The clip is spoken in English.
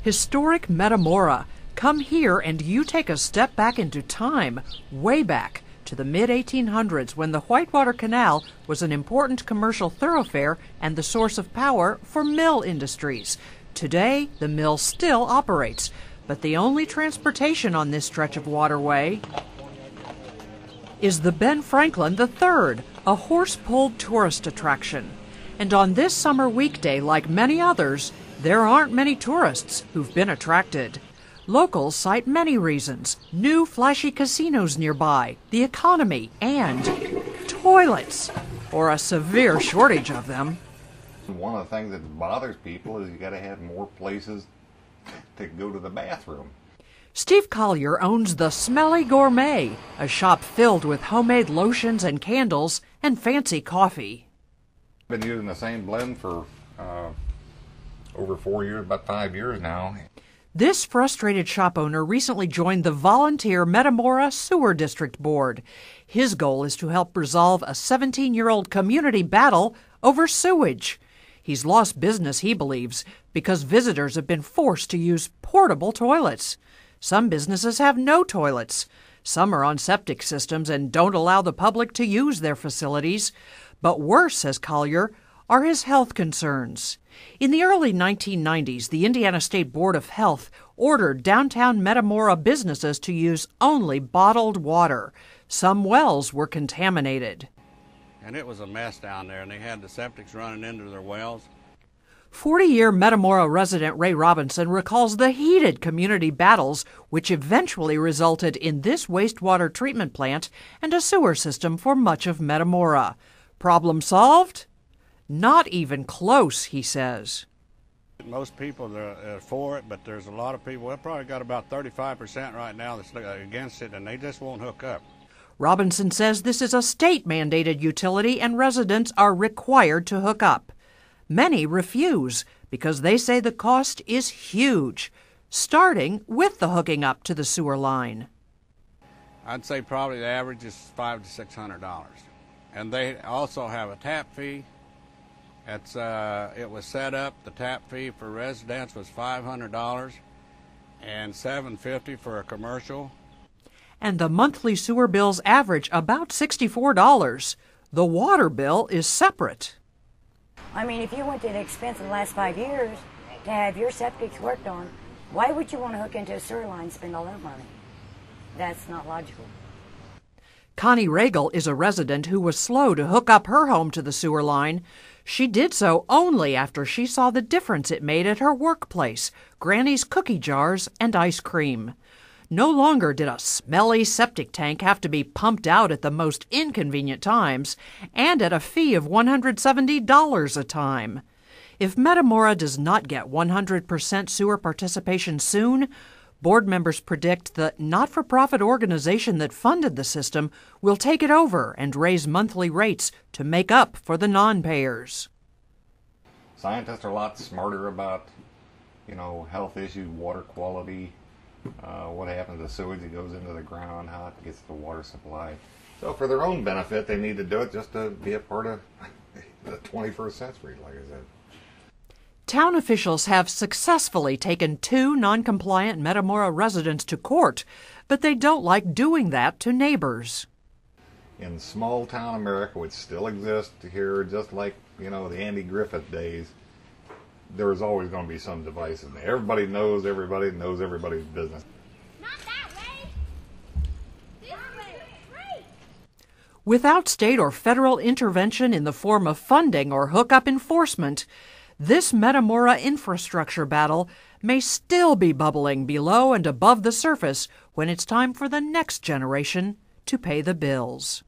Historic Metamora. Come here and you take a step back into time, way back to the mid-1800s when the Whitewater Canal was an important commercial thoroughfare and the source of power for mill industries. Today, the mill still operates, but the only transportation on this stretch of waterway is the Ben Franklin III, a horse-pulled tourist attraction. And on this summer weekday, like many others, there aren't many tourists who've been attracted. Locals cite many reasons: new flashy casinos nearby, the economy, and toilets, or a severe shortage of them. One of the things that bothers people is you got to have more places to go to the bathroom. Steve Collier owns the Smelly Gourmet, a shop filled with homemade lotions and candles and fancy coffee. I've been using the same blend for over 4 years, about 5 years now. This frustrated shop owner recently joined the volunteer Metamora Sewer District Board. His goal is to help resolve a 17-year-old community battle over sewage. He's lost business, he believes, because visitors have been forced to use portable toilets. Some businesses have no toilets. Some are on septic systems and don't allow the public to use their facilities. But worse, says Collier, are his health concerns. In the early 1990s, the Indiana State Board of Health ordered downtown Metamora businesses to use only bottled water. Some wells were contaminated. And it was a mess down there, and they had the septics running into their wells. 40-year Metamora resident Ray Robinson recalls the heated community battles which eventually resulted in this wastewater treatment plant and a sewer system for much of Metamora. Problem solved? Not even close, he says. Most people are for it, but there's a lot of people. We've probably got about 35% right now that's against it, and they just won't hook up. Robinson says this is a state-mandated utility and residents are required to hook up. Many refuse because they say the cost is huge, starting with the hooking up to the sewer line. I'd say probably the average is $500 to $600. And they also have a tap fee. It was set up, the tap fee for residents was $500 and $750 for a commercial. And the monthly sewer bills average about $64. The water bill is separate. I mean, if you went to the expense in the last 5 years to have your septics worked on, why would you want to hook into a sewer line and spend all that money? That's not logical. Connie Regal is a resident who was slow to hook up her home to the sewer line. She did so only after she saw the difference it made at her workplace, Granny's cookie jars and ice cream. No longer did a smelly septic tank have to be pumped out at the most inconvenient times and at a fee of $170 a time. If Metamora does not get 100% sewer participation soon, board members predict the not-for-profit organization that funded the system will take it over and raise monthly rates to make up for the non-payers. Scientists are a lot smarter about, health issues, water quality, what happens to sewage that goes into the ground, how it gets to the water supply. So for their own benefit, they need to do it just to be a part of the 21st century, like I said. Town officials have successfully taken 2 non-compliant Metamora residents to court, but they don't like doing that to neighbors. In small town America, which still exists here, just like, the Andy Griffith days, there is always going to be some divisiveness. Everybody knows everybody's business. Not that way. This way. Right. Without state or federal intervention in the form of funding or hookup enforcement, this Metamora infrastructure battle may still be bubbling below and above the surface when it's time for the next generation to pay the bills.